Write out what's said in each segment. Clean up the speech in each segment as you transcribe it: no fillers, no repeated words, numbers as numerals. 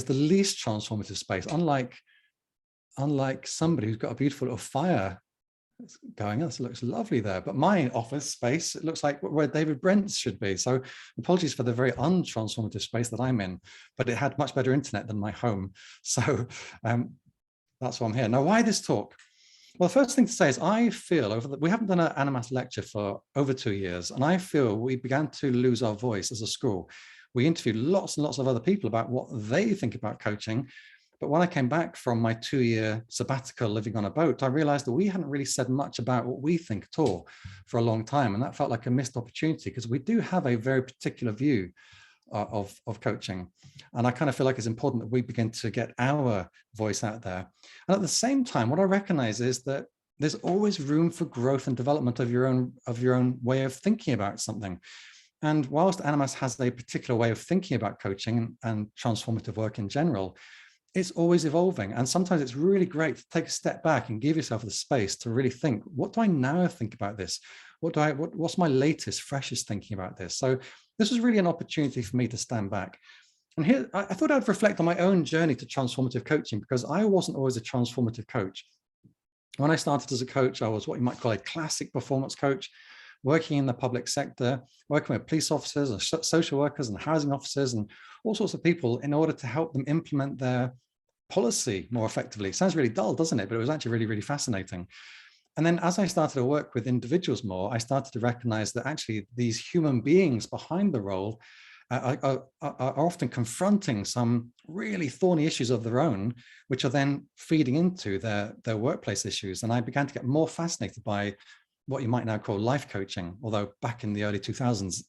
the least transformative space, unlike somebody who's got a beautiful little fire going. This looks lovely there, but my office space, it looks like where David Brent's should be. So apologies for the very untransformative space that I'm in, but it had much better internet than my home. So that's why I'm here. Now, why this talk? Well, the first thing to say is I feel we haven't done an Animas lecture for over 2 years, and I feel we began to lose our voice as a school. We interviewed lots and lots of other people about what they think about coaching. But when I came back from my 2-year sabbatical living on a boat, I realized that we hadn't really said much about what we think at all for a long time. And that felt like a missed opportunity because we do have a very particular view of coaching. And I kind of feel like it's important that we begin to get our voice out there. And at the same time, what I recognize is that there's always room for growth and development of your own way of thinking about something. And whilst Animas has a particular way of thinking about coaching and transformative work in general, it's always evolving. And sometimes it's really great to take a step back and give yourself the space to really think, what do I now think about this? What's my latest, freshest thinking about this? So this was really an opportunity for me to stand back. And here, I thought I'd reflect on my own journey to transformative coaching, because I wasn't always a transformative coach. When I started as a coach, I was what you might call a classic performance coach, working in the public sector, working with police officers and social workers and housing officers and all sorts of people in order to help them implement their policy more effectively. It sounds really dull, doesn't it? But it was actually really, really fascinating. And then as I started to work with individuals more, I started to recognize that actually these human beings behind the role are often confronting some really thorny issues of their own, which are then feeding into their workplace issues. And I began to get more fascinated by what you might now call life coaching, although back in the early 2000s,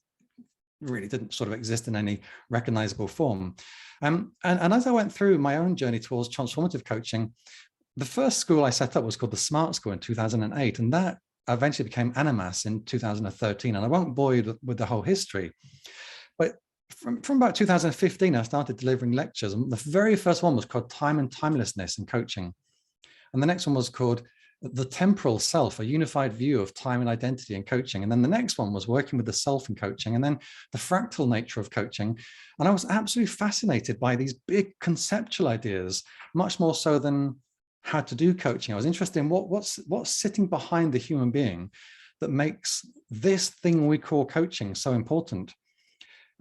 really didn't sort of exist in any recognizable form. And as I went through my own journey towards transformative coaching, the first school I set up was called the Smart School in 2008, and that eventually became Animas in 2013. And I won't bore you with the whole history, but from about 2015, I started delivering lectures. And the very first one was called Time and Timelessness in Coaching. And the next one was called The Temporal Self, a Unified View of Time and Identity in Coaching. And then the next one was Working with the Self in Coaching, and then the fractal nature of coaching. And I was absolutely fascinated by these big conceptual ideas, much more so than how to do coaching. I was interested in what's sitting behind the human being that makes this thing we call coaching so important.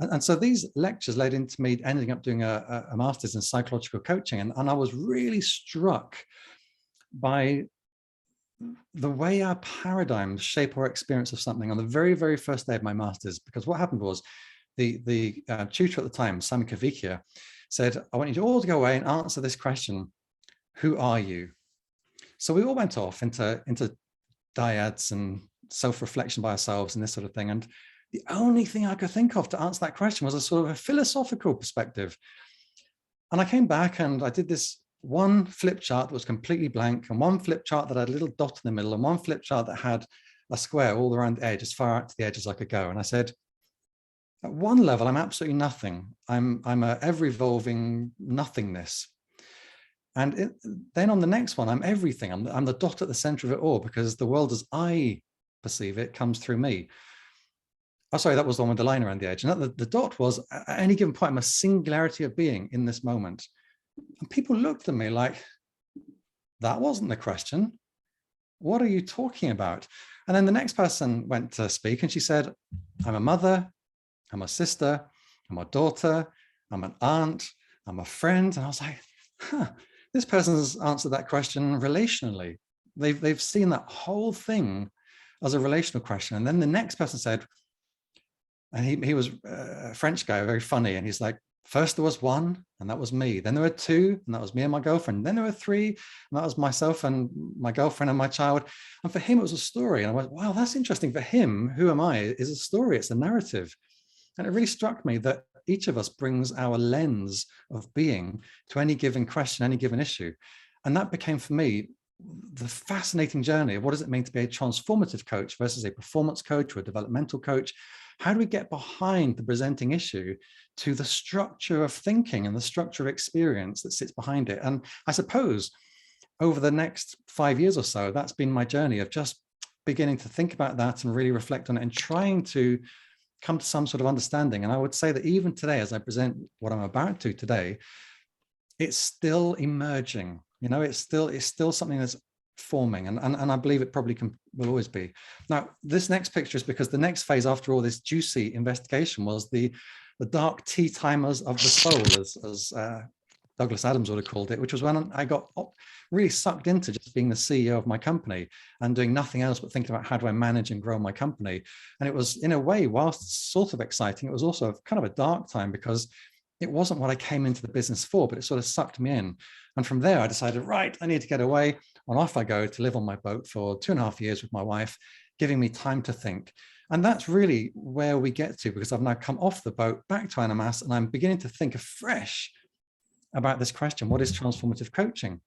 And so these lectures led into me ending up doing a master's in psychological coaching. And I was really struck by the way our paradigms shape our experience of something on the very, very first day of my master's. Because what happened was the tutor at the time, Simon Kavikia, said, I want you all to go away and answer this question: who are you? So we all went off into dyads and self-reflection by ourselves and this sort of thing. And the only thing I could think of to answer that question was a sort of a philosophical perspective. And I came back and I did this one flip chart that was completely blank, and one flip chart that had a little dot in the middle, and one flip chart that had a square all around the edge, as far out to the edge as I could go. And I said, at one level, I'm absolutely nothing. I'm a ever-evolving nothingness. And then on the next one, I'm everything. I'm the dot at the center of it all, because the world as I perceive it comes through me. Oh, sorry, that was the one with the line around the edge. And the dot was, at any given point, I'm a singularity of being in this moment. And people looked at me like, that wasn't the question. What are you talking about? And then the next person went to speak, and she said, I'm a mother, I'm a sister, I'm a daughter, I'm an aunt, I'm a friend. And I was like, this person's answered that question relationally. They've seen that whole thing as a relational question. And then the next person said, and he was a French guy, very funny. And he's like, first there was one, and that was me. Then there were two, and that was me and my girlfriend. Then there were three, and that was myself and my girlfriend and my child. And for him, it was a story. And I went, wow, that's interesting. For him, who am I? Is a story. It's a narrative. And it really struck me that each of us brings our lens of being to any given question, any given issue. And that became, for me, the fascinating journey of what does it mean to be a transformative coach versus a performance coach or a developmental coach. How do we get behind the presenting issue to the structure of thinking and the structure of experience that sits behind it? And I suppose over the next 5 years or so, that's been my journey of just beginning to think about that and really reflect on it and trying to come to some sort of understanding. And I would say that even today, as I present what I'm about to today, it's still emerging. You know, it's still something that's forming, and I believe it probably will always be. Now, this next picture is because the next phase after all this juicy investigation was the dark tea timers of the soul, as Douglas Adams would have called it, which was when I got really sucked into just being the CEO of my company and doing nothing else but thinking about how do I manage and grow my company. And it was, in a way, whilst sort of exciting, it was also kind of a dark time, because it wasn't what I came into the business for, but it sort of sucked me in. And from there, I decided, right, I need to get away. And off I go to live on my boat for 2.5 years with my wife, giving me time to think. And that's really where we get to, because I've now come off the boat back to Animas, and I'm beginning to think afresh about this question: what is transformative coaching?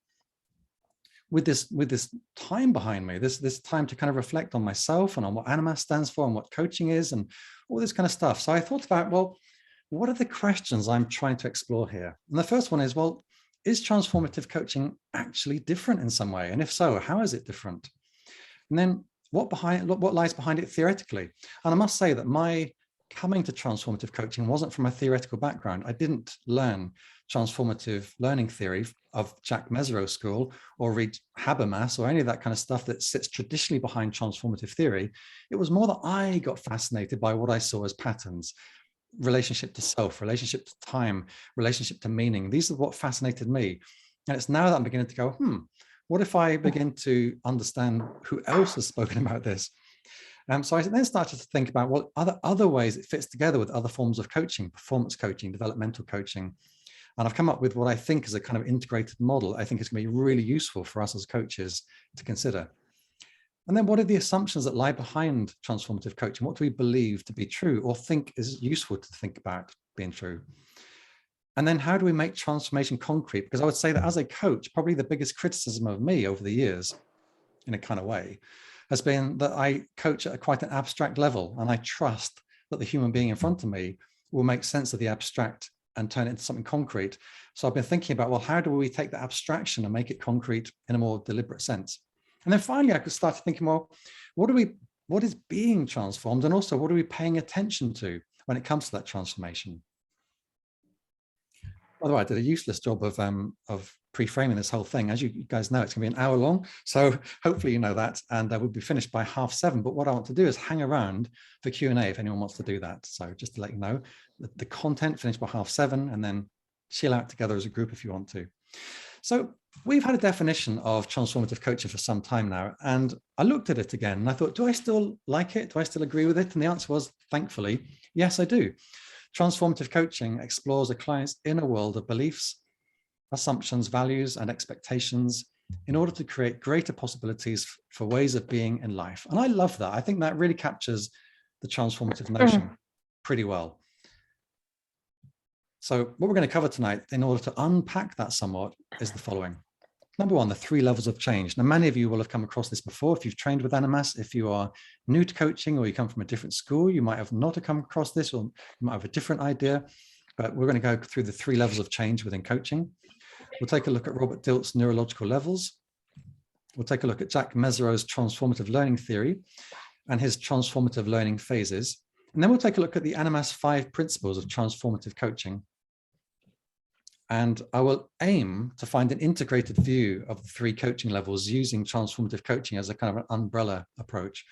With this time behind me, this time to kind of reflect on myself and on what Animas stands for and what coaching is and all this kind of stuff. So I thought about, well, what are the questions I'm trying to explore here? And the first one is, well, is transformative coaching actually different in some way? And if so, how is it different? And then what lies behind it theoretically? And I must say that my coming to transformative coaching wasn't from a theoretical background. I didn't learn transformative learning theory of Jack Mezirow school or read Habermas or any of that kind of stuff that sits traditionally behind transformative theory. It was more that I got fascinated by what I saw as patterns: relationship to self, relationship to time, relationship to meaning. These are what fascinated me. And it's now that I'm beginning to go, what if I begin to understand who else has spoken about this? So I then started to think about, well, other ways it fits together with other forms of coaching, performance coaching, developmental coaching. And I've come up with what I think is a kind of integrated model. I think it's going to be really useful for us as coaches to consider. And then what are the assumptions that lie behind transformative coaching? What do we believe to be true or think is useful to think about being true? And then how do we make transformation concrete? Because I would say that as a coach, probably the biggest criticism of me over the years, in a kind of way, has been that I coach at quite an abstract level, and I trust that the human being in front of me will make sense of the abstract and turn it into something concrete. So I've been thinking about, well, how do we take the abstraction and make it concrete in a more deliberate sense? And then finally, I could start thinking, well, what is being transformed? And also, what are we paying attention to when it comes to that transformation? By the way, I did a useless job of pre-framing this whole thing. As you guys know, it's going to be an hour long. So hopefully you know that, and we'll be finished by 7:30. But what I want to do is hang around for Q&A if anyone wants to do that. So just to let you know, the content finished by 7:30, and then chill out together as a group if you want to. So we've had a definition of transformative coaching for some time now, and I looked at it again and I thought, do I still like it? Do I still agree with it? And the answer was, thankfully, yes, I do. Transformative coaching explores a client's inner world of beliefs, assumptions, values, and expectations in order to create greater possibilities for ways of being in life. And I love that. I think that really captures the transformative notion pretty well. So what we're going to cover tonight, in order to unpack that somewhat, is the following. Number one, the 3 levels of change. Now, many of you will have come across this before. If you've trained with Animas, if you are new to coaching or you come from a different school, you might have not come across this, or you might have a different idea. But we're going to go through the 3 levels of change within coaching. We'll take a look at Robert Dilts' neurological levels. We'll take a look at Jack Mezirow's transformative learning theory and his transformative learning phases. And then we'll take a look at the Animas 5 principles of transformative coaching. And I will aim to find an integrated view of the 3 coaching levels using transformative coaching as a kind of an umbrella approach.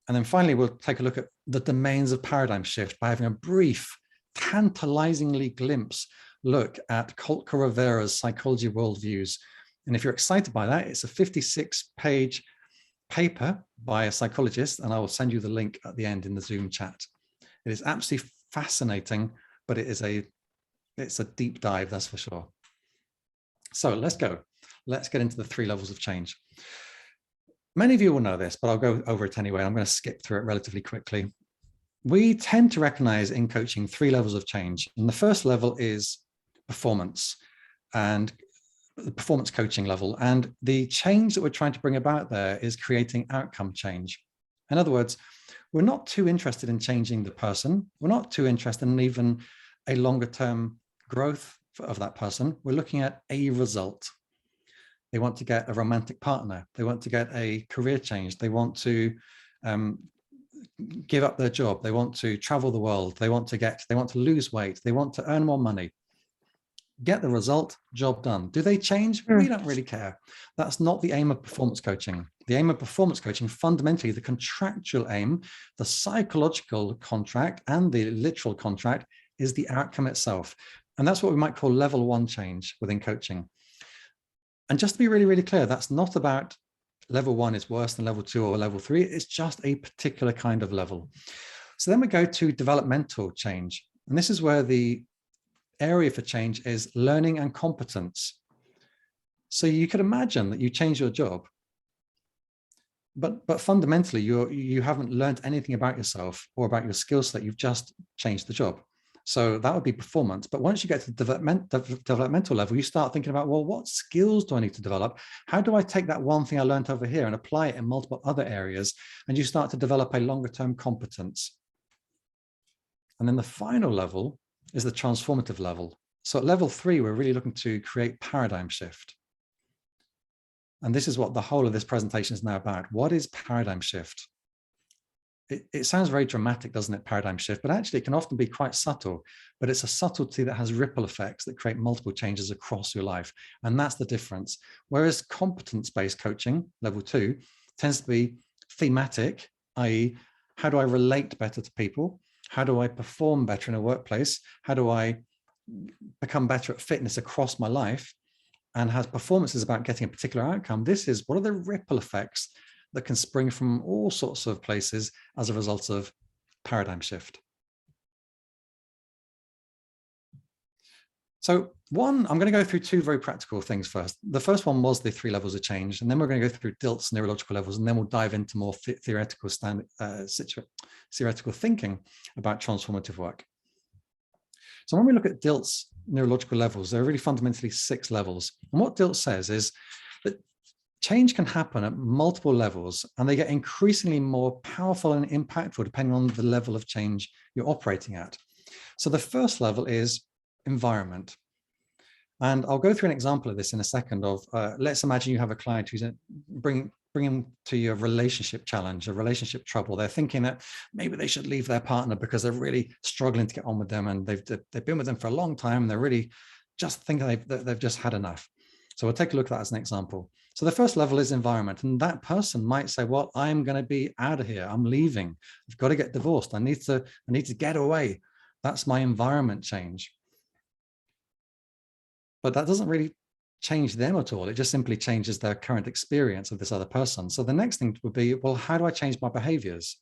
And then finally, we'll take a look at the domains of paradigm shift by having a brief, tantalizingly glimpse look at Colt Rivera's psychology worldviews. And if you're excited by that, it's a 56-page paper by a psychologist, and I will send you the link at the end in the Zoom chat. It is absolutely fascinating, but it's a deep dive, that's for sure. So let's go. Let's get into the 3 levels of change. Many of you will know this, but I'll go over it anyway. I'm going to skip through it relatively quickly. We tend to recognize in coaching 3 levels of change. And the first level is performance, and the performance coaching level. And the change that we're trying to bring about there is creating outcome change. In other words, we're not too interested in changing the person. We're not too interested in even a longer term growth of that person. We're looking at a result. They want to get a romantic partner. They want to get a career change. They want to give up their job. They want to travel the world. They want to lose weight. They want to earn more money. get the result, job done. Do they change? We don't really care. That's not the aim of performance coaching. The aim of performance coaching, fundamentally, the contractual aim, the psychological contract and the literal contract is the outcome itself. And that's what we might call level 1 change within coaching. And just to be really, really clear, that's not about level 1 is worse than level 2 or level 3. It's just a particular kind of level. So then we go to developmental change. And this is where the area for change is learning and competence. So you could imagine that you change your job, but fundamentally you haven't learned anything about yourself or about your skill set. You've just changed the job. So that would be performance. But once you get to the developmental level, you start thinking about, well, what skills do I need to develop? How do I take that one thing I learned over here and apply it in multiple other areas? And you start to develop a longer term competence. And then the final level is the transformative level. So at level 3, we're really looking to create paradigm shift. And this is what the whole of this presentation is now about. What is paradigm shift? It sounds very dramatic, doesn't it, paradigm shift? But actually, it can often be quite subtle. But it's a subtlety that has ripple effects that create multiple changes across your life. And that's the difference. Whereas competence-based coaching, level 2, tends to be thematic, i.e., how do I relate better to people? How do I perform better in a workplace? How do I become better at fitness across my life? And has performance is about getting a particular outcome. This is what are the ripple effects that can spring from all sorts of places as a result of paradigm shift. So I'm going to go through 2 very practical things first. The first one was the 3 levels of change, and then we're going to go through Dilts neurological levels, and then we'll dive into more theoretical thinking about transformative work. So when we look at Dilts neurological levels, there are really fundamentally 6 levels. And what Dilts says is that change can happen at multiple levels, and they get increasingly more powerful and impactful depending on the level of change you're operating at. So the first level is environment. And I'll go through an example of this in a second of, let's imagine you have a client who's bring to you a relationship challenge, a relationship trouble. They're thinking that maybe they should leave their partner because they're really struggling to get on with them, and they've been with them for a long time, and they're really just thinking they've just had enough. So we'll take a look at that as an example. So the first level is environment, and that person might say, well, I'm going to be out of here. I'm leaving. I've got to get divorced. I need to get away. That's my environment change. But that doesn't really change them at all. It just simply changes their current experience of this other person. So the next thing would be, well, how do I change my behaviors?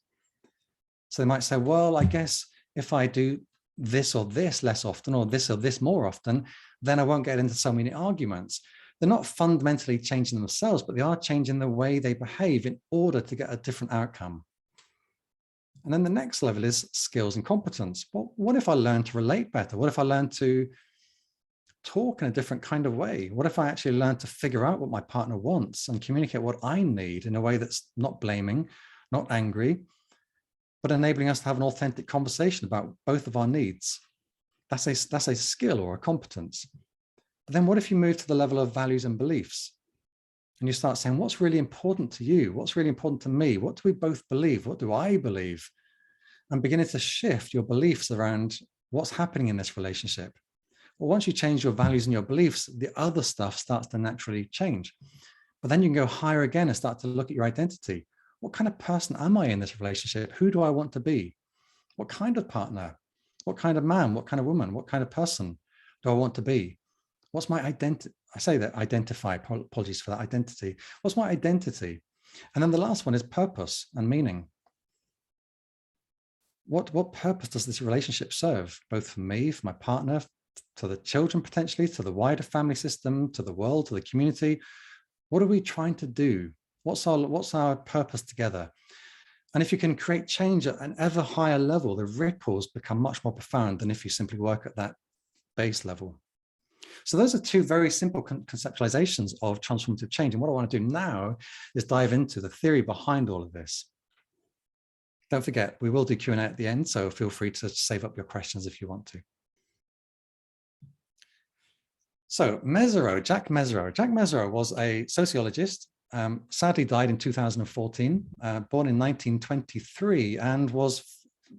So they might say, well, I guess if I do this or this less often, or this more often, then I won't get into so many arguments. They're not fundamentally changing themselves, but they are changing the way they behave in order to get a different outcome. And then the next level is skills and competence. Well, what if I learn to relate better? What if I learn to talk in a different kind of way? What if I actually learn to figure out what my partner wants and communicate what I need in a way that's not blaming, not angry, but enabling us to have an authentic conversation about both of our needs? That's a skill or a competence. But then what if you move to the level of values and beliefs? And you start saying, what's really important to you? What's really important to me? What do we both believe? What do I believe? And beginning to shift your beliefs around what's happening in this relationship. Well, once you change your values and your beliefs, the other stuff starts to naturally change. But then you can go higher again and start to look at your identity. What kind of person am I in this relationship? Who do I want to be? What kind of partner? What kind of man? What kind of woman? What kind of person do I want to be? What's my identity? I say that identify, apologies for that, identity. What's my identity? And then the last one is purpose and meaning. What purpose does this relationship serve, both for me, for my partner, to the children potentially, to the wider family system, to the world, to the community? What are we trying to do? What's our purpose together? And if you can create change at an ever higher level, the ripples become much more profound than if you simply work at that base level. So those are 2 very simple conceptualizations of transformative change. And what I want to do now is dive into the theory behind all of this. Don't forget, we will do Q&A at the end, so feel free to save up your questions if you want to. So Mezirow, Jack Mezirow. Jack Mezirow was a sociologist, sadly died in 2014, born in 1923, and was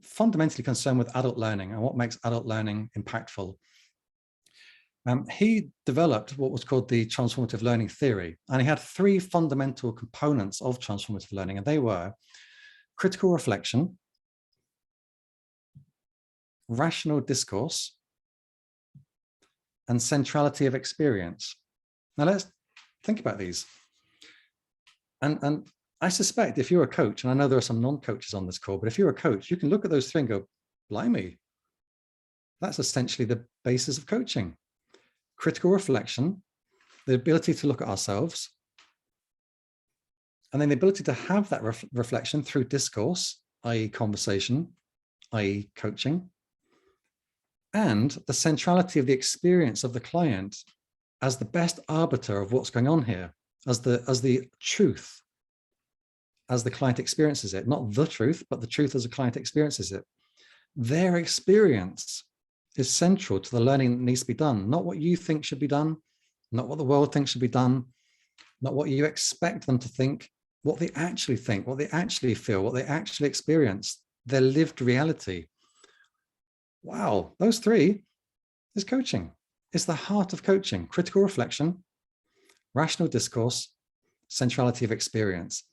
fundamentally concerned with adult learning and what makes adult learning impactful. He developed what was called the transformative learning theory. And he had three fundamental components of transformative learning, and they were critical reflection, rational discourse, and centrality of experience. Now let's think about these. And I suspect if you're a coach, and I know there are some non-coaches on this call, but if you're a coach, you can look at those three and go, blimey, that's essentially the basis of coaching. Critical reflection, the ability to look at ourselves, and then the ability to have that reflection through discourse, i.e. conversation, i.e. coaching, and the centrality of the experience of the client as the best arbiter of what's going on here, as the truth, as the client experiences it, not the truth, but the truth as the client experiences it. Their experience is central to the learning that needs to be done, not what you think should be done, not what the world thinks should be done, not what you expect them to think, what they actually think, what they actually feel, what they actually experience, their lived reality. Wow, those three is coaching. It's the heart of coaching: critical reflection, rational discourse, centrality of experience.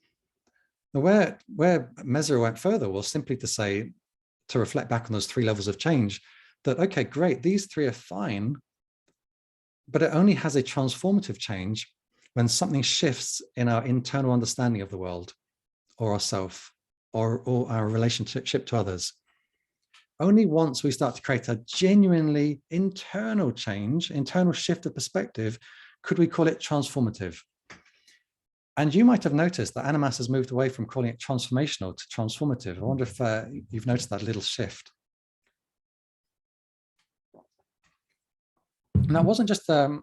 Now, where Mezirow went further was simply to say, to reflect back on those three levels of change, that, okay, great, these three are fine, but it only has a transformative change when something shifts in our internal understanding of the world or ourself or our relationship to others. Only once we start to create a genuinely internal change, internal shift of perspective, could we call it transformative. And you might have noticed that Animas has moved away from calling it transformational to transformative. I wonder if you've noticed that little shift. And that wasn't just a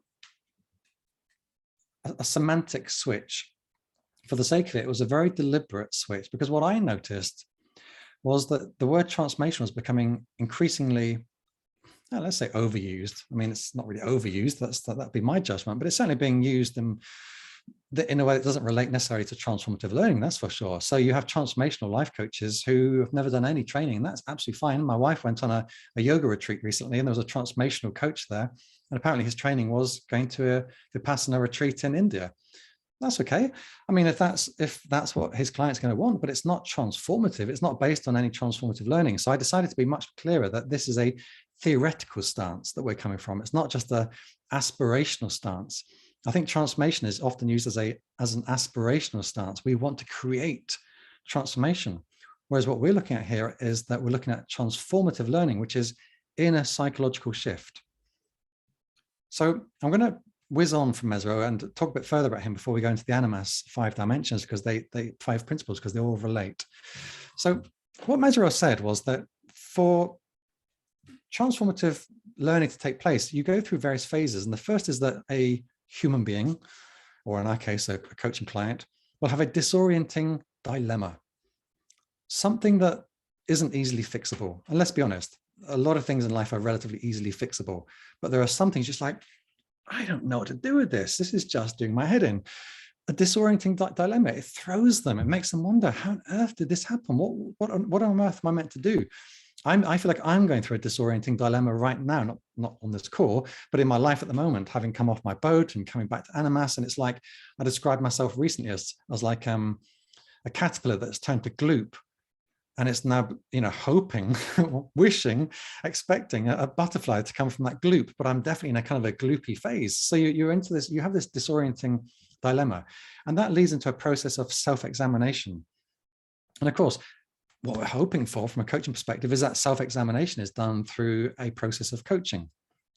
semantic switch. For the sake of it, it was a very deliberate switch, because what I noticed was that the word transformational was becoming increasingly, let's say, overused. I mean, it's not really overused, that'd be my judgment, but it's certainly being used in a way that doesn't relate necessarily to transformative learning, that's for sure. So you have transformational life coaches who have never done any training, and that's absolutely fine. My wife went on a yoga retreat recently, and there was a transformational coach there, and apparently his training was going to a Vipassana retreat in India. That's okay. I mean, if that's what his client's going to want, but it's not transformative. It's not based on any transformative learning. So I decided to be much clearer that this is a theoretical stance that we're coming from. It's not just an aspirational stance. I think transformation is often used as an aspirational stance. We want to create transformation. Whereas what we're looking at here is that we're looking at transformative learning, which is inner psychological shift. So I'm going to whiz on from Mezirow and talk a bit further about him before we go into the Animas 5 dimensions, because they 5 principles, because they all relate. So what Mezirow said was that for transformative learning to take place, you go through various phases. And the first is that a human being, or in our case, a coaching client, will have a disorienting dilemma, something that isn't easily fixable. And let's be honest, a lot of things in life are relatively easily fixable, but there are some things just like, I don't know what to do with this. This is just doing my head in. A disorienting dilemma, it throws them. It makes them wonder, how on earth did this happen? What on earth am I meant to do? I feel like I'm going through a disorienting dilemma right now, not on this call, but in my life at the moment, having come off my boat and coming back to Animas. And it's like, I described myself recently as like a caterpillar that's turned to gloop. And it's now, hoping, wishing, expecting a butterfly to come from that gloop, but I'm definitely in a kind of a gloopy phase. So you're into this, you have this disorienting dilemma, and that leads into a process of self-examination. And of course, what we're hoping for from a coaching perspective is that self-examination is done through a process of coaching,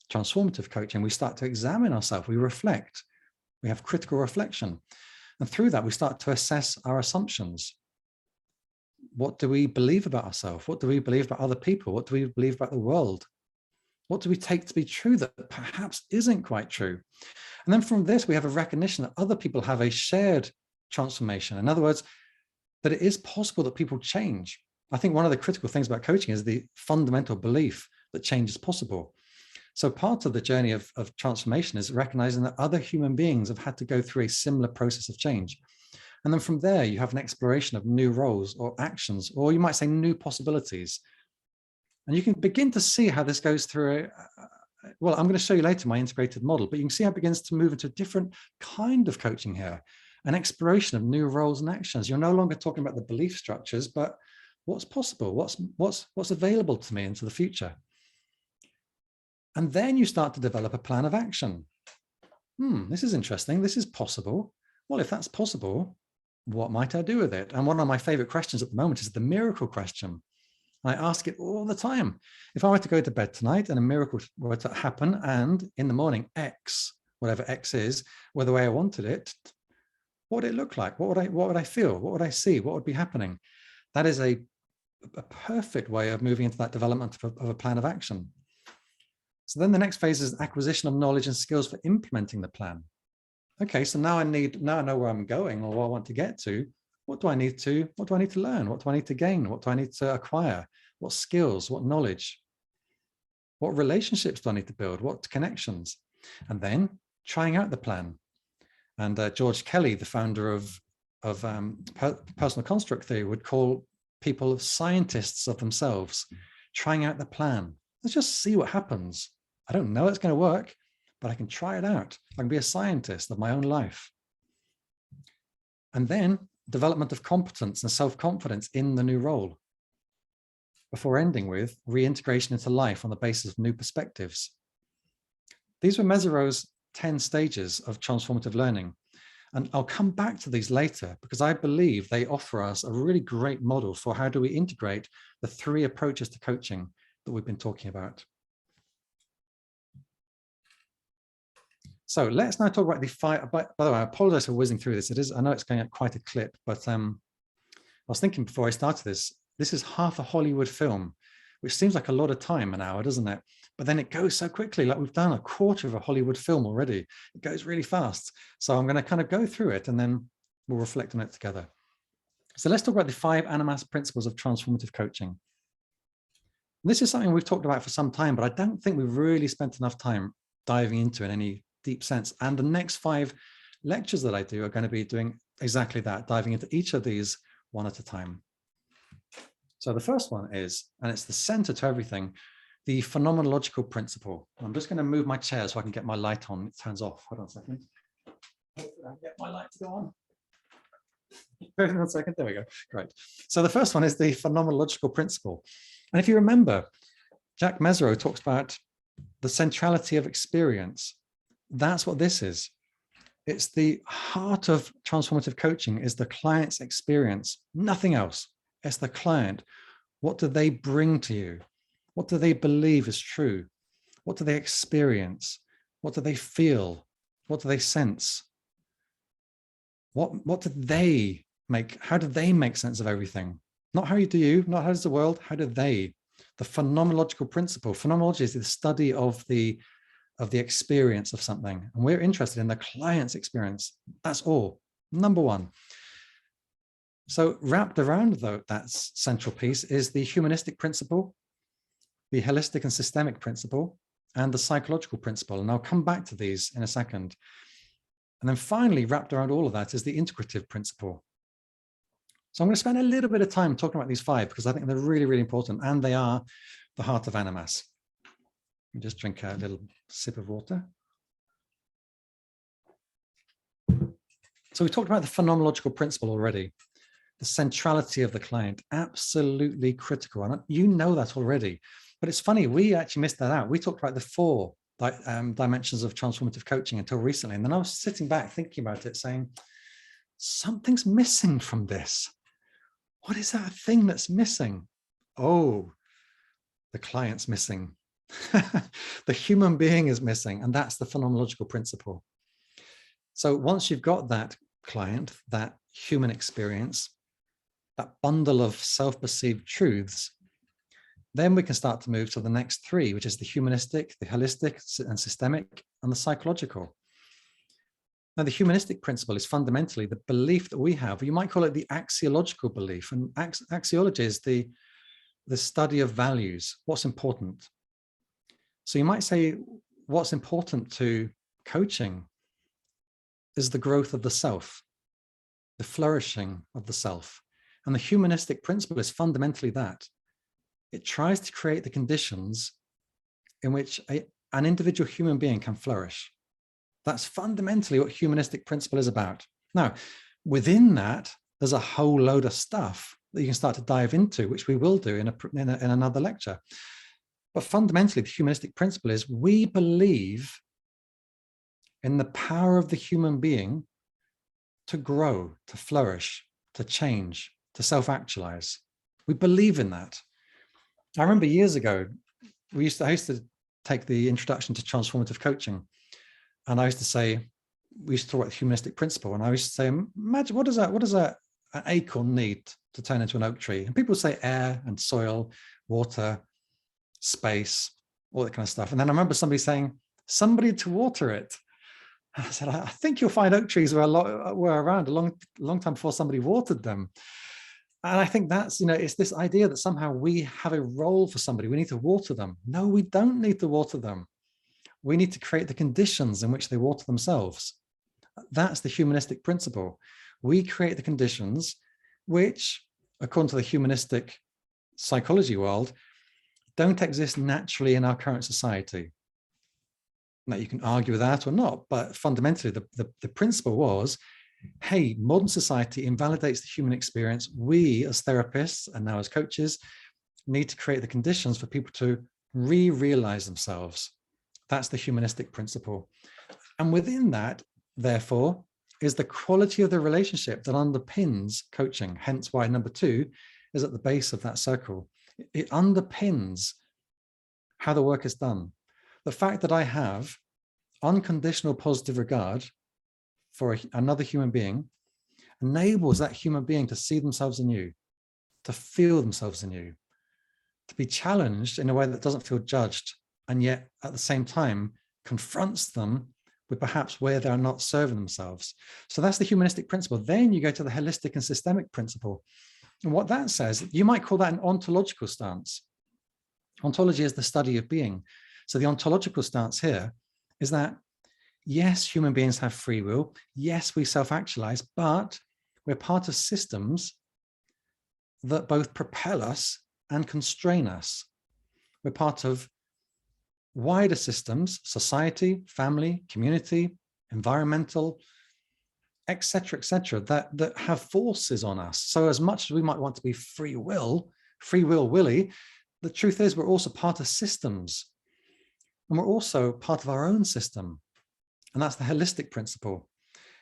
transformative coaching. We start to examine ourselves, we reflect, we have critical reflection. And through that, we start to assess our assumptions. What do we believe about ourselves? What do we believe about other people? What do we believe about the world? What do we take to be true that perhaps isn't quite true? And then from this, we have a recognition that other people have a shared transformation. In other words, that it is possible that people change. I think one of the critical things about coaching is the fundamental belief that change is possible. So part of the journey of transformation is recognizing that other human beings have had to go through a similar process of change. And then from there, you have an exploration of new roles or actions, or you might say new possibilities. And you can begin to see how this goes through well, I'm going to show you later my integrated model, but you can see how it begins to move into a different kind of coaching here, an exploration of new roles and actions. You're no longer talking about the belief structures, but what's possible, what's available to me into the future. And then you start to develop a plan of action. This is interesting. This is possible. Well, if that's possible, what might I do with it? And one of my favorite questions at the moment is the miracle question. I ask it all the time. If I were to go to bed tonight and a miracle were to happen, and in the morning, X, whatever X is, were the way I wanted it, what would it look like? What would I feel? What would I see? What would be happening? That is a perfect way of moving into that development of a plan of action. So then the next phase is acquisition of knowledge and skills for implementing the plan. Okay, so now I know where I'm going or what I want to get to. What do I need to learn? What do I need to gain? What do I need to acquire? What skills, what knowledge? What relationships do I need to build? What connections? And then trying out the plan. And George Kelly, the founder of personal construct theory, would call people scientists of themselves, trying out the plan. Let's just see what happens. I don't know it's going to work, but I can try it out. I can be a scientist of my own life. And then development of competence and self-confidence in the new role, before ending with reintegration into life on the basis of new perspectives. These were Mezirow's 10 stages of transformative learning. And I'll come back to these later because I believe they offer us a really great model for how do we integrate the 3 approaches to coaching that we've been talking about. So let's now talk about the 5. By the way, I apologize for whizzing through this. I know it's going at quite a clip, but I was thinking before I started this is half a Hollywood film, which seems like a lot of time, an hour, doesn't it? But then it goes so quickly, like we've done a quarter of a Hollywood film already. It goes really fast. So I'm going to kind of go through it and then we'll reflect on it together. So let's talk about the 5 Animas principles of transformative coaching. This is something we've talked about for some time, but I don't think we've really spent enough time diving into it in any deep sense. And the next 5 lectures that I do are going to be doing exactly that, diving into each of these one at a time. So the first one is, and it's the center to everything, the phenomenological principle. I'm just going to move my chair so I can get my light on. It turns off. Hold on a second. Hopefully I can get my light to go on. Hold on a second. There we go. Great. So the first one is the phenomenological principle. And if you remember, Jack Mezirow talks about the centrality of experience. That's what this is. It's the heart of transformative coaching is the client's experience, nothing else. It's the client. What do they bring to you? What do they believe is true? What do they experience? What do they feel? What do they sense? What do they make? How do they make sense of everything? Not how do you, not how does the world, how do they? The phenomenological principle. Phenomenology is the study of the experience of something. And we're interested in the client's experience. That's all. Number 1. So wrapped around that central piece is the humanistic principle, the holistic and systemic principle, and the psychological principle. And I'll come back to these in a second. And then finally, wrapped around all of that is the integrative principle. So I'm going to spend a little bit of time talking about these 5 because I think they're really, really important. And they are the heart of Animas. Let me just drink a little sip of water. So we talked about the phenomenological principle already. The centrality of the client, absolutely critical. And you know that already. But it's funny, we actually missed that out. We talked about the 4 dimensions of transformative coaching until recently. And then I was sitting back thinking about it saying, something's missing from this. What is that thing that's missing? Oh, the client's missing. The human being is missing. And that's the phenomenological principle. So once you've got that client, that human experience, that bundle of self-perceived truths, then we can start to move to the next 3, which is the humanistic, the holistic and systemic, and the psychological. Now, the humanistic principle is fundamentally the belief that we have. You might call it the axiological belief. And axiology is the study of values, what's important. So you might say what's important to coaching is the growth of the self, the flourishing of the self. And the humanistic principle is fundamentally that. It tries to create the conditions in which an individual human being can flourish. That's fundamentally what humanistic principle is about. Now, within that, there's a whole load of stuff that you can start to dive into, which we will do in another lecture. But fundamentally, the humanistic principle is we believe in the power of the human being to grow, to flourish, to change, to self-actualize. We believe in that. I remember years ago, I used to take the introduction to transformative coaching, and I used to say, we used to talk about the humanistic principle, and I used to say, imagine what does an acorn need to turn into an oak tree? And people say air and soil, water, space, all that kind of stuff. And then I remember somebody saying, somebody to water it. And I said, I think you'll find oak trees were around a long time before somebody watered them. And I think that's, it's this idea that somehow we have a role for somebody. We need to water them. No, we don't need to water them. We need to create the conditions in which they water themselves. That's the humanistic principle. We create the conditions which, according to the humanistic psychology world, don't exist naturally in our current society. Now, you can argue with that or not, but fundamentally, the principle was, hey, modern society invalidates the human experience. We, as therapists and now as coaches, need to create the conditions for people to re-realize themselves. That's the humanistic principle. And within that, therefore, is the quality of the relationship that underpins coaching. Hence why number 2 is at the base of that circle. It underpins how the work is done. The fact that I have unconditional positive regard for another human being enables that human being to see themselves anew, to feel themselves anew, to be challenged in a way that doesn't feel judged, and yet at the same time confronts them with perhaps where they're not serving themselves. So that's the humanistic principle. Then you go to the holistic and systemic principle. And what that says, you might call that an ontological stance. Ontology is the study of being. So the ontological stance here is that, yes, human beings have free will. Yes, we self-actualize, but we're part of systems that both propel us and constrain us. We're part of wider systems, society, family, community, environmental, etc., that have forces on us. So as much as we might want to be free will willy, the truth is we're also part of systems, and we're also part of our own system. And that's the holistic principle,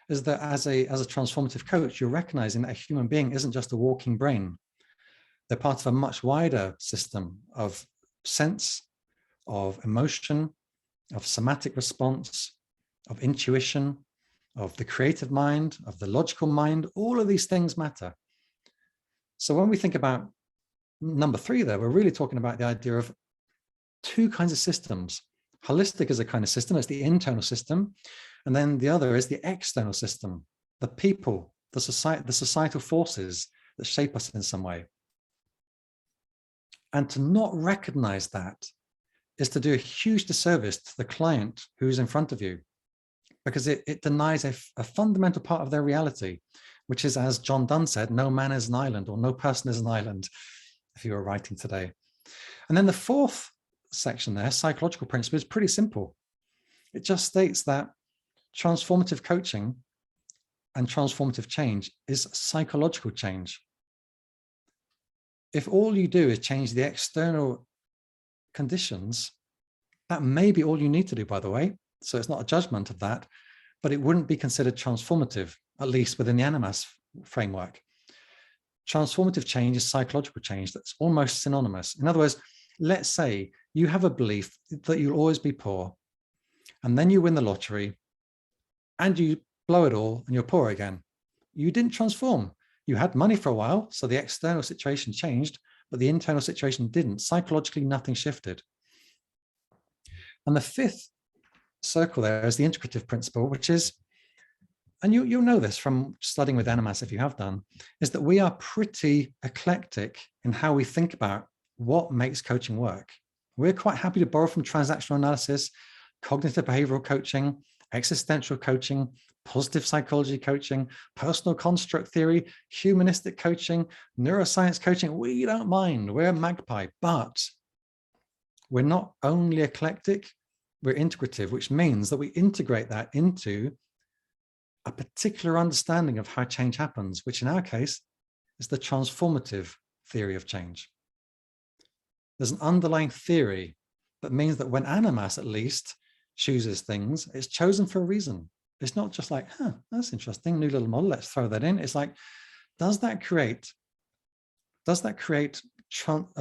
is that as a transformative coach, you're recognizing that a human being isn't just a walking brain. They're part of a much wider system of sense, of emotion, of somatic response, of intuition, of the creative mind, of the logical mind. All of these things matter. So when we think about number 3 there, we're really talking about the idea of 2 kinds of systems. Holistic is a kind of system, it's the internal system. And then the other is the external system, the people, the societal forces that shape us in some way. And to not recognize that is to do a huge disservice to the client who's in front of you, because it denies a fundamental part of their reality, which is, as John Donne said, no man is an island, or no person is an island, if you were writing today. And then the 4th section there, psychological principle, is pretty simple. It just states that transformative coaching and transformative change is psychological change. If all you do is change the external conditions, that may be all you need to do, by the way. So it's not a judgment of that, but it wouldn't be considered transformative, at least within the Animas framework. Transformative change is psychological change that's almost synonymous. In other words, let's say you have a belief that you'll always be poor, and then you win the lottery and you blow it all and you're poor again. You didn't transform. You had money for a while, so the external situation changed, but the internal situation didn't. Psychologically, nothing shifted. And the 5th circle there is the integrative principle, which is, and you'll know this from studying with Animas if you have done, is that we are pretty eclectic in how we think about what makes coaching work. We're quite happy to borrow from transactional analysis, cognitive behavioral coaching, existential coaching, positive psychology coaching, personal construct theory, humanistic coaching, neuroscience coaching. We don't mind. We're a magpie, but we're not only eclectic, we're integrative, which means that we integrate that into a particular understanding of how change happens, which in our case is the transformative theory of change. There's an underlying theory that means that when Animas at least chooses things, it's chosen for a reason. It's not just like, huh, that's interesting, new little model, let's throw that in. It's like, does that create a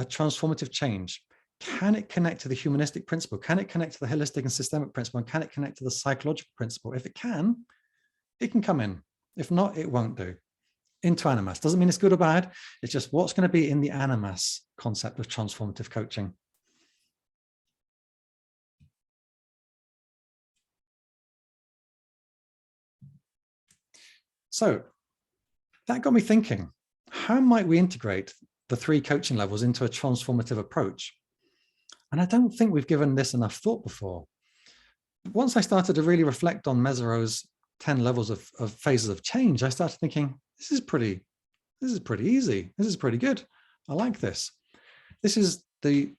transformative change? Can it connect to the humanistic principle? Can it connect to the holistic and systemic principle? And can it connect to the psychological principle? If it can come in. If not, it won't do. Into Animas. Doesn't mean it's good or bad. It's just what's going to be in the Animas concept of transformative coaching. So that got me thinking, how might we integrate the 3 coaching levels into a transformative approach? And I don't think we've given this enough thought before. Once I started to really reflect on Mezirow's 10 levels of phases of change, I started thinking, this is pretty easy. This is pretty good. I like this. This is the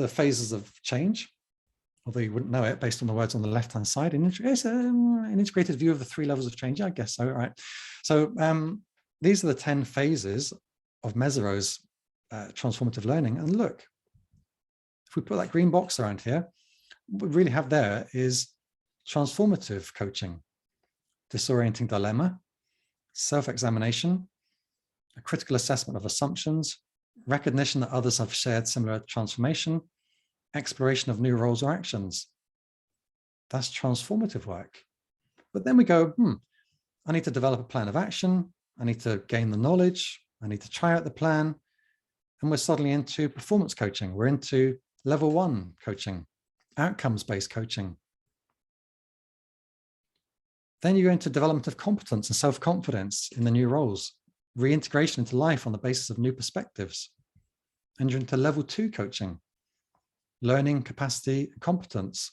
phases of change, although you wouldn't know it based on the words on the left-hand side. It's an integrated view of the 3 levels of change, I guess so, right? So these are the 10 phases of Mezirow's transformative learning. And look, if we put that green box around here, what we really have there is transformative coaching, disorienting dilemma, self-examination, a critical assessment of assumptions, recognition that others have shared similar transformation, exploration of new roles or actions. That's transformative work. But then we go, I need to develop a plan of action. I need to gain the knowledge. I need to try out the plan. And we're suddenly into performance coaching. We're into level 1 coaching, outcomes-based coaching. Then you go into development of competence and self-confidence in the new roles, reintegration into life on the basis of new perspectives. And you're into level 2 coaching, learning, capacity, and competence.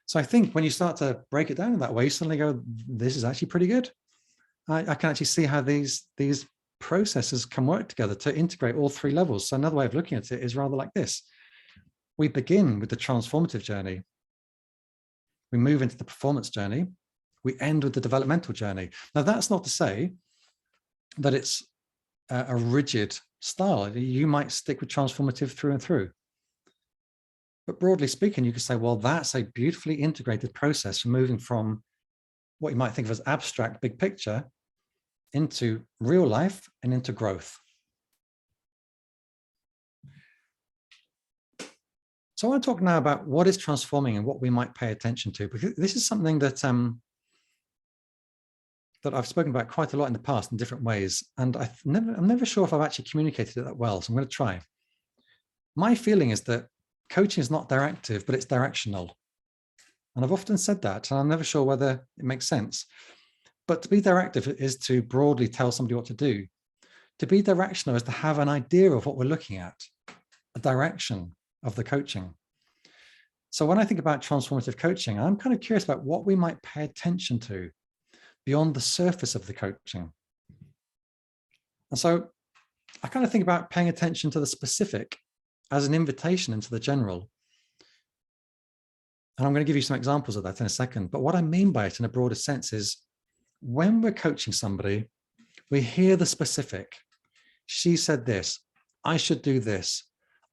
So I think when you start to break it down in that way, you suddenly go, this is actually pretty good. I can actually see how these processes can work together to integrate all 3 levels. So another way of looking at it is rather like this. We begin with the transformative journey. We move into the performance journey. We end with the developmental journey. Now, that's not to say that it's a rigid style. You might stick with transformative through and through. But broadly speaking, you could say, well, that's a beautifully integrated process for moving from what you might think of as abstract big picture into real life and into growth. So I want to talk now about what is transforming and what we might pay attention to, because this is something that that I've spoken about quite a lot in the past in different ways, and I'm never sure if I've actually communicated it that well, so I'm going to try. My feeling is that coaching is not directive, but it's directional. And I've often said that, and I'm never sure whether it makes sense. But to be directive is to broadly tell somebody what to do. To be directional is to have an idea of what we're looking at, a direction of the coaching. So when I think about transformative coaching, I'm kind of curious about what we might pay attention to beyond the surface of the coaching. And so I kind of think about paying attention to the specific as an invitation into the general. And I'm going to give you some examples of that in a second. But what I mean by it in a broader sense is when we're coaching somebody, we hear the specific. She said this, I should do this.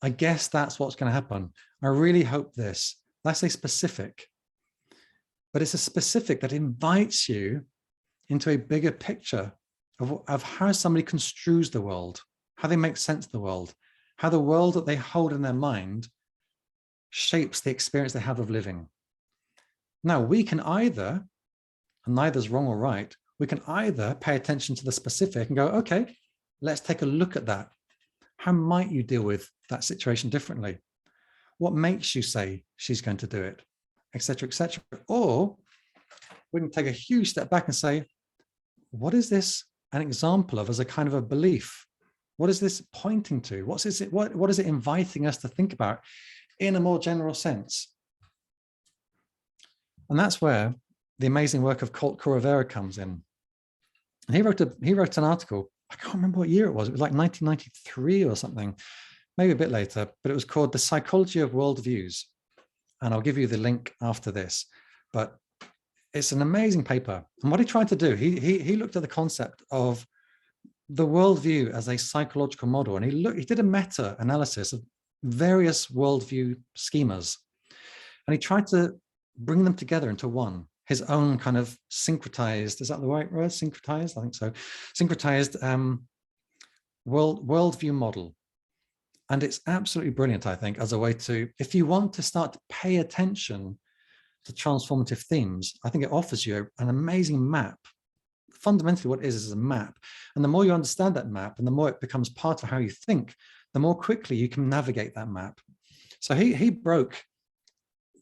I guess that's what's going to happen. I really hope this. That's a specific. But it's a specific that invites you into a bigger picture of how somebody construes the world, how they make sense of the world, how the world that they hold in their mind shapes the experience they have of living. Now, we can either, and neither's wrong or right, we can either pay attention to the specific and go, okay, let's take a look at that. How might you deal with that situation differently? What makes you say she's going to do it, et cetera, et cetera. Or we can take a huge step back and say, what is this an example of as a kind of a belief? What is this pointing to? What is it inviting us to think about in a more general sense? And that's where the amazing work of Colt Coravera comes in. And he wrote an article, I can't remember what year it was like 1993 or something, maybe a bit later, but it was called The Psychology of Worldviews. and I'll give you the link after this, but it's an amazing paper. And what he tried to do, he looked at the concept of the worldview as a psychological model, and he did a meta-analysis of various worldview schemas, and he tried to bring them together into one, his own kind of syncretized, is that the right word? Syncretized? I think so. Syncretized worldview model. And it's absolutely brilliant, I think, as a way to, if you want to start to pay attention to transformative themes, I think it offers you an amazing map. Fundamentally, what it is a map. And the more you understand that map and the more it becomes part of how you think, the more quickly you can navigate that map. So he broke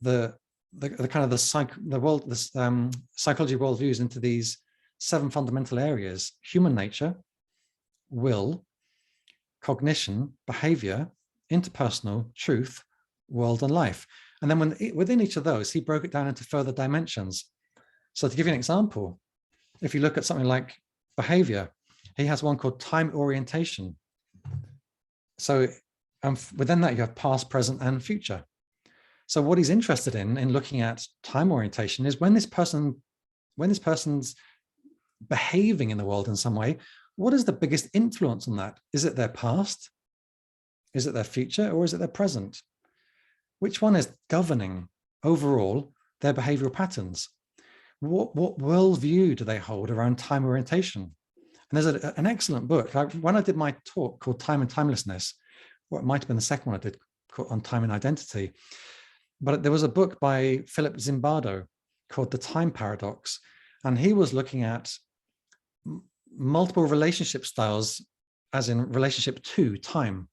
the kind of the psychology worldviews into these 7 fundamental areas: human nature, will, cognition, behavior, interpersonal, truth, world, and life. And then within each of those, he broke it down into further dimensions. So to give you an example, if you look at something like behavior, he has one called time orientation. So within that, you have past, present, and future. So what he's interested in looking at time orientation is when this person's behaving in the world in some way, what is the biggest influence on that? Is it their past? Is it their future? Or is it their present? Which one is governing overall their behavioral patterns? What worldview do they hold around time orientation? And there's an excellent book. When I did my talk called Time and Timelessness, or it might have been the second one I did on time and identity, but there was a book by Philip Zimbardo called The Time Paradox. And he was looking at multiple relationship styles, as in relationship to time.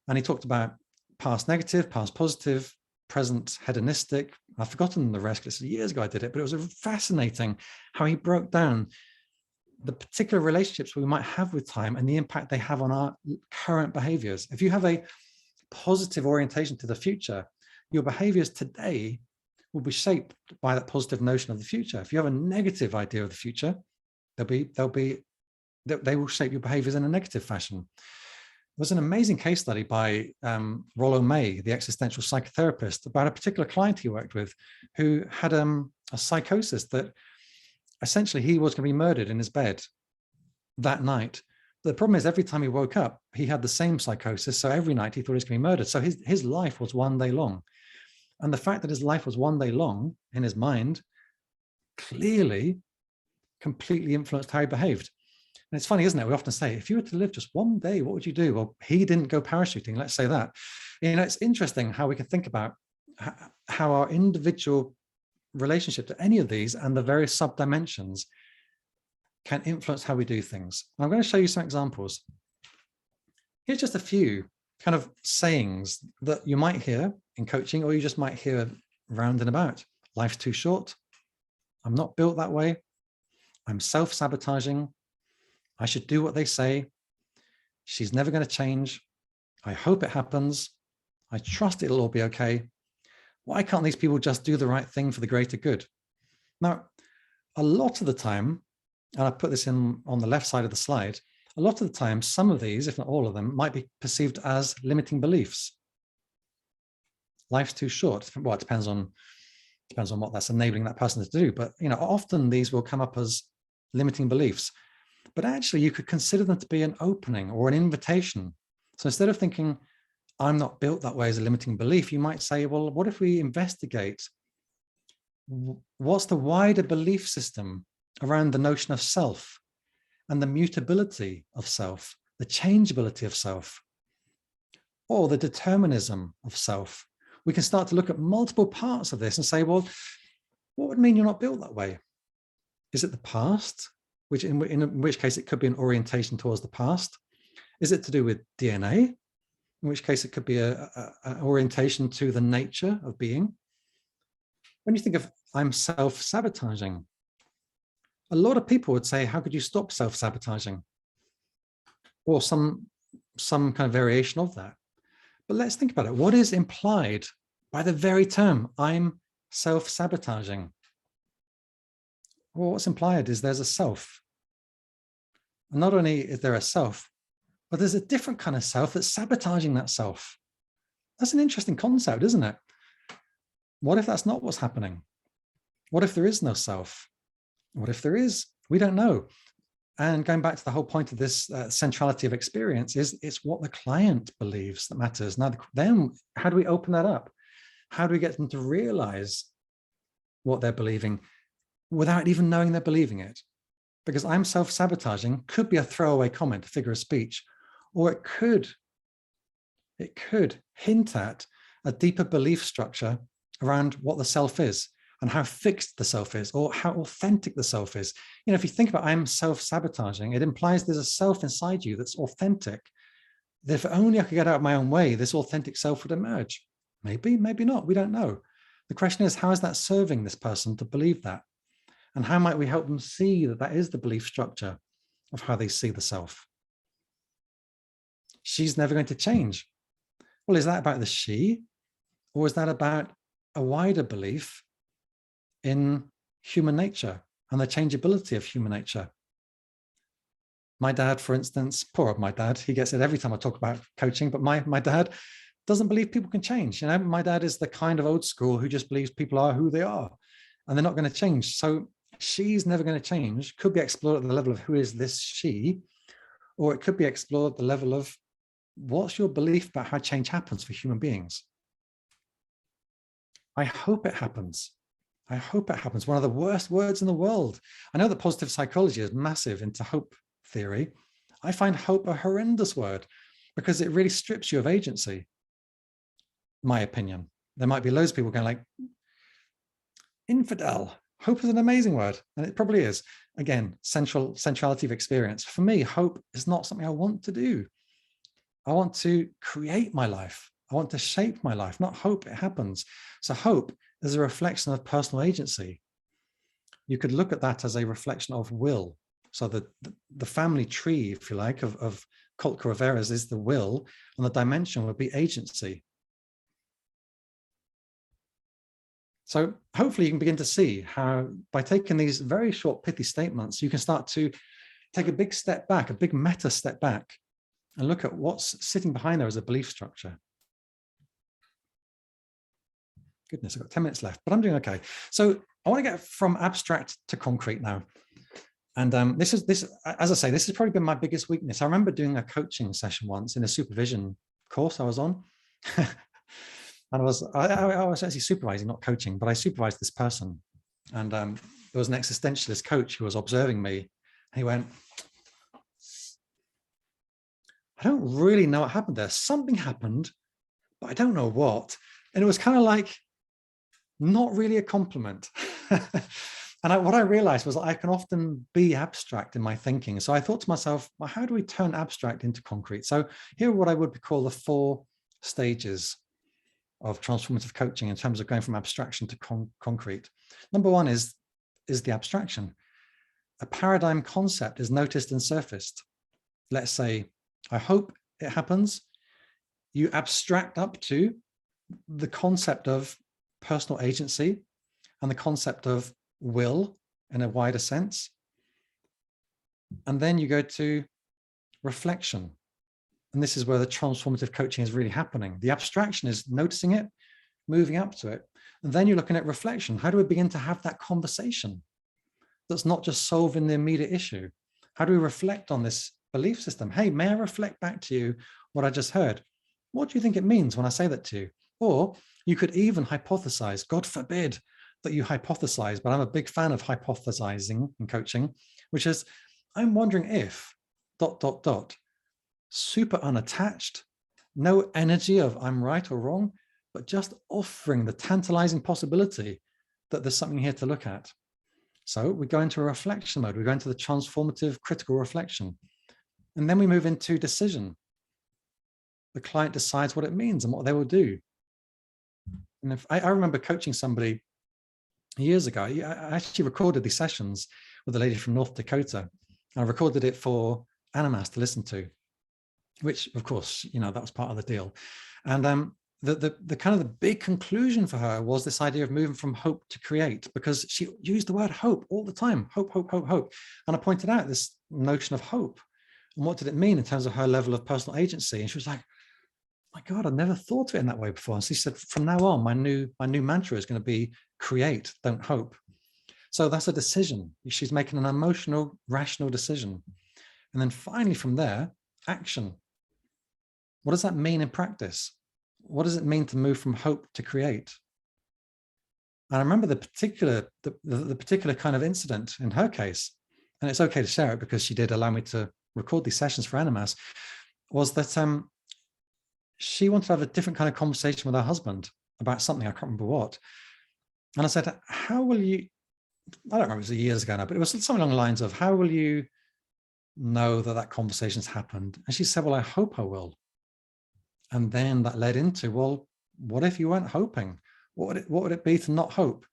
And he talked about past negative, past positive, present hedonistic. I've forgotten the rest because years ago I did it, but it was fascinating how he broke down the particular relationships we might have with time and the impact they have on our current behaviors. If you have a positive orientation to the future, your behaviors today will be shaped by that positive notion of the future. If you have a negative idea of the future, they will shape your behaviors in a negative fashion. There was an amazing case study by Rollo May, the existential psychotherapist, about a particular client he worked with who had a psychosis that essentially he was going to be murdered in his bed that night. The problem is every time he woke up, he had the same psychosis. So every night he thought he was going to be murdered. So his life was one day long. And the fact that his life was one day long in his mind clearly completely influenced how he behaved. And it's funny, isn't it? We often say, if you were to live just one day, what would you do? Well, he didn't go parachuting, let's say that. It's interesting how we can think about how our individual relationship to any of these and the various sub-dimensions can influence how we do things. And I'm going to show you some examples. Here's just a few kind of sayings that you might hear in coaching, or you just might hear round and about. Life's too short. I'm not built that way. I'm self-sabotaging. I should do what they say. She's never going to change. I hope it happens. I trust it'll all be okay. Why can't these people just do the right thing for the greater good? Now, a lot of the time, and I put this in on the left side of the slide, a lot of the time, some of these, if not all of them, might be perceived as limiting beliefs. Life's too short. Well, it depends on what that's enabling that person to do. But often these will come up as limiting beliefs. But actually, you could consider them to be an opening or an invitation. So instead of thinking, I'm not built that way as a limiting belief, you might say, well, what if we investigate what's the wider belief system around the notion of self and the mutability of self, the changeability of self, or the determinism of self? We can start to look at multiple parts of this and say, well, what would mean you're not built that way? Is it the past? In which case it could be an orientation towards the past. Is it to do with DNA? In which case it could be an orientation to the nature of being. When you think of I'm self-sabotaging, a lot of people would say, how could you stop self-sabotaging? Or some kind of variation of that. But let's think about it. What is implied by the very term, I'm self-sabotaging? Well, what's implied is there's a self. And not only is there a self, but there's a different kind of self that's sabotaging that self. That's an interesting concept, isn't it? What if that's not what's happening? What if there is no self? What if there is? We don't know. And going back to the whole point of this centrality of experience is it's what the client believes that matters. Now, then how do we open that up? How do we get them to realize what they're believing without even knowing they're believing it? Because I'm self-sabotaging could be a throwaway comment, a figure of speech, or it could hint at a deeper belief structure around what the self is and how fixed the self is, or how authentic the self is. You know, if you think about I'm self-sabotaging, it implies there's a self inside you that's authentic. That if only I could get out of my own way, this authentic self would emerge. Maybe, maybe not, we don't know. The question is, how is that serving this person to believe that? And how might we help them see that that is the belief structure of how they see the self? She's never going to change. Well, is that about the she, or is that about a wider belief in human nature and the changeability of human nature? My dad, for instance, poor old my dad, he gets it every time I talk about coaching, but my dad doesn't believe people can change. You know, my dad is the kind of old school who just believes people are who they are and they're not going to change. So she's never going to change. Could be explored at the level of who is this she, or it could be explored at the level of what's your belief about how change happens for human beings? I hope it happens. I hope it happens. One of the worst words in the world. I know that positive psychology is massive into hope theory. I find hope a horrendous word because it really strips you of agency. My opinion. There might be loads of people going like, infidel. Hope is an amazing word, and it probably is. Again, centrality of experience. For me, hope is not something I want to do. I want to create my life. I want to shape my life, not hope it happens. So hope is a reflection of personal agency. You could look at that as a reflection of will. So the family tree, if you like, of Kolker Rivera's is the will, and the dimension would be agency. So hopefully you can begin to see how by taking these very short, pithy statements, you can start to take a big step back, a big meta step back, and look at what's sitting behind there as a belief structure. Goodness, I've got 10 minutes left, but I'm doing okay. So I want to get from abstract to concrete now. And this, as I say, this has probably been my biggest weakness. I remember doing a coaching session once in a supervision course I was on. And I was actually supervising, not coaching, but I supervised this person. And there was an existentialist coach who was observing me. He went, I don't really know what happened there. Something happened, but I don't know what. And it was kind of like, not really a compliment. And what I realized was I can often be abstract in my thinking. So I thought to myself, well, how do we turn abstract into concrete? So here are what I would call the 4 stages of transformative coaching in terms of going from abstraction to concrete. Number 1 is the abstraction. A paradigm concept is noticed and surfaced. Let's say, I hope it happens. You abstract up to the concept of personal agency and the concept of will in a wider sense. And then you go to reflection. And this is where the transformative coaching is really happening. The abstraction is noticing it, moving up to it. And then you're looking at reflection. How do we begin to have that conversation that's not just solving the immediate issue? How do we reflect on this belief system? Hey, may I reflect back to you what I just heard? What do you think it means when I say that to you? Or you could even hypothesize. God forbid that you hypothesize, but I'm a big fan of hypothesizing in coaching, which is, I'm wondering if ... super unattached, no energy of I'm right or wrong, but just offering the tantalizing possibility that there's something here to look at. So we go into a reflection mode. We go into the transformative critical reflection. And then we move into decision. The client decides what it means and what they will do. And if I remember coaching somebody years ago, I actually recorded these sessions with a lady from North Dakota. I recorded it for Animas to listen to, which of course, you know, that was part of the deal. And the kind of the big conclusion for her was this idea of moving from hope to create, because she used the word hope all the time. Hope, hope, hope, hope. And I pointed out this notion of hope. And what did it mean in terms of her level of personal agency? And she was like, my God, I'd never thought of it in that way before. And she said, from now on, my new mantra is going to be create, don't hope. So that's a decision. She's making an emotional, rational decision. And then finally from there, action. What does that mean in practice? What does it mean to move from hope to create? And I remember the particular kind of incident in her case, and it's okay to share it because she did allow me to record these sessions for Animas, was that she wanted to have a different kind of conversation with her husband about something, I can't remember what. And I said, how will you, I don't remember, it was years ago now, but it was something along the lines of, how will you know that conversation's happened? And she said, well, I hope I will. And then that led into, well, what if you weren't hoping? What would it be to not hope?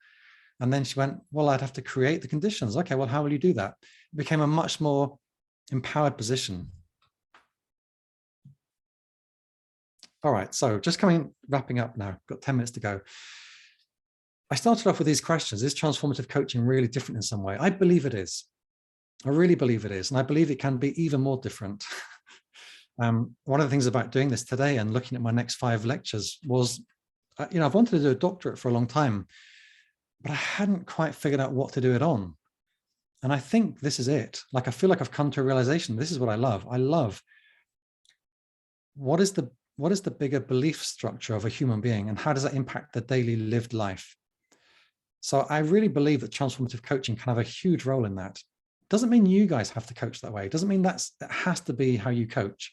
And then she went, well, I'd have to create the conditions. Okay, well, how will you do that? It became a much more empowered position. All right, so just wrapping up now, got 10 minutes to go. I started off with these questions. Is transformative coaching really different in some way? I believe it is. I really believe it is. And I believe it can be even more different. One of the things about doing this today and looking at my next 5 lectures was, I've wanted to do a doctorate for a long time, but I hadn't quite figured out what to do it on. And I think this is it. Like, I feel like I've come to a realization. This is what I love. I love what is the bigger belief structure of a human being, and how does that impact the daily lived life? So I really believe that transformative coaching can have a huge role in that. Doesn't mean you guys have to coach that way. It doesn't mean that has to be how you coach.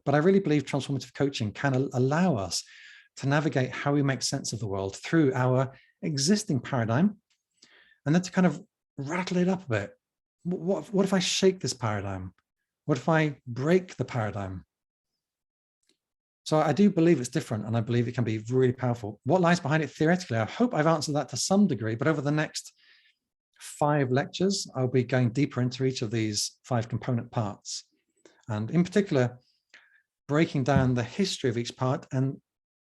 But I really believe transformative coaching can allow us to navigate how we make sense of the world through our existing paradigm, and then to kind of rattle it up a bit. What if I shake this paradigm? What if I break the paradigm? So I do believe it's different, and I believe it can be really powerful. What lies behind it theoretically? I hope I've answered that to some degree, but over the next 5 lectures, I'll be going deeper into each of these 5 component parts. And in particular, breaking down the history of each part and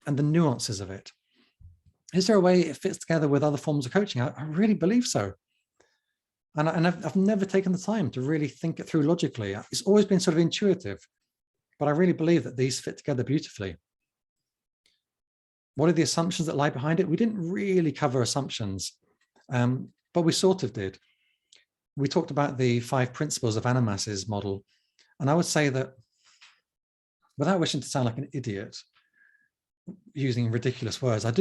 the nuances of it. Is there a way it fits together with other forms of coaching? I really believe so. And I've never taken the time to really think it through logically. It's always been sort of intuitive, but I really believe that these fit together beautifully. What are the assumptions that lie behind it? We didn't really cover assumptions, but we sort of did. We talked about the 5 principles of Animas's model. And I would say that, without wishing to sound like an idiot, using ridiculous words, I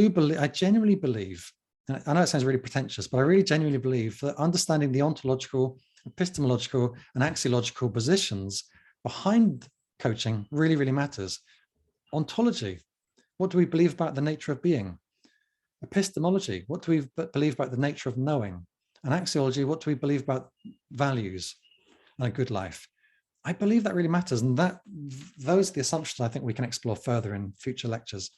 genuinely believe, and I know it sounds really pretentious, but I really genuinely believe that understanding the ontological, epistemological, and axiological positions behind coaching really, really matters. Ontology, what do we believe about the nature of being? Epistemology, what do we believe about the nature of knowing? And axiology, what do we believe about values and a good life? I believe that really matters, and those are the assumptions I think we can explore further in future lectures.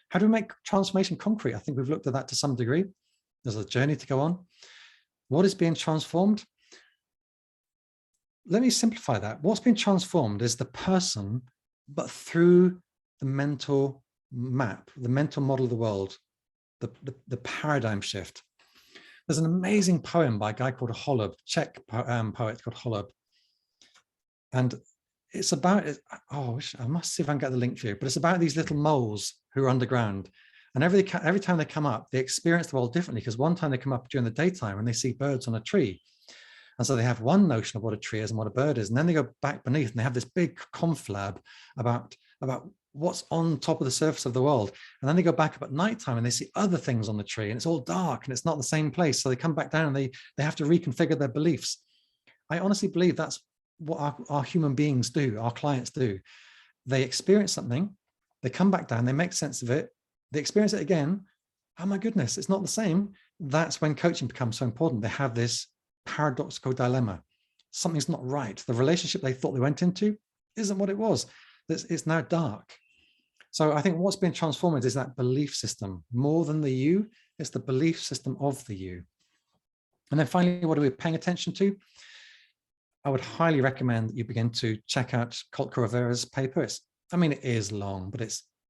How do we make transformation concrete? I think we've looked at that to some degree. There's a journey to go on. What is being transformed? Let me simplify that. What's being transformed is the person, but through the mental map, the mental model of the world, the paradigm shift. There's an amazing poem by a guy called Holub, Czech poet called Holub. And it's about, I must see if I can get the link for you, but it's about these little moles who are underground. And every time they come up, they experience the world differently, because one time they come up during the daytime and they see birds on a tree. And so they have one notion of what a tree is and what a bird is. And then they go back beneath and they have this big conflab about what's on top of the surface of the world. And then they go back up at nighttime and they see other things on the tree, and it's all dark and it's not the same place. So they come back down and they have to reconfigure their beliefs. I honestly believe that's what our human beings do, our clients do. They experience something, they come back down, they make sense of it, they experience it again. Oh my goodness, it's not the same. That's when coaching becomes so important. They have this paradoxical dilemma. Something's not right. The relationship they thought they went into isn't what it was. It's now dark. So I think what's been transformed is that belief system. More than the you, it's the belief system of the you. And then finally, what are we paying attention to? I would highly recommend that you begin to check out Colt Rivera's paper. It is long, but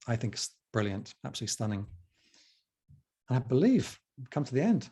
I think it's brilliant, absolutely stunning. And I believe we've come to the end.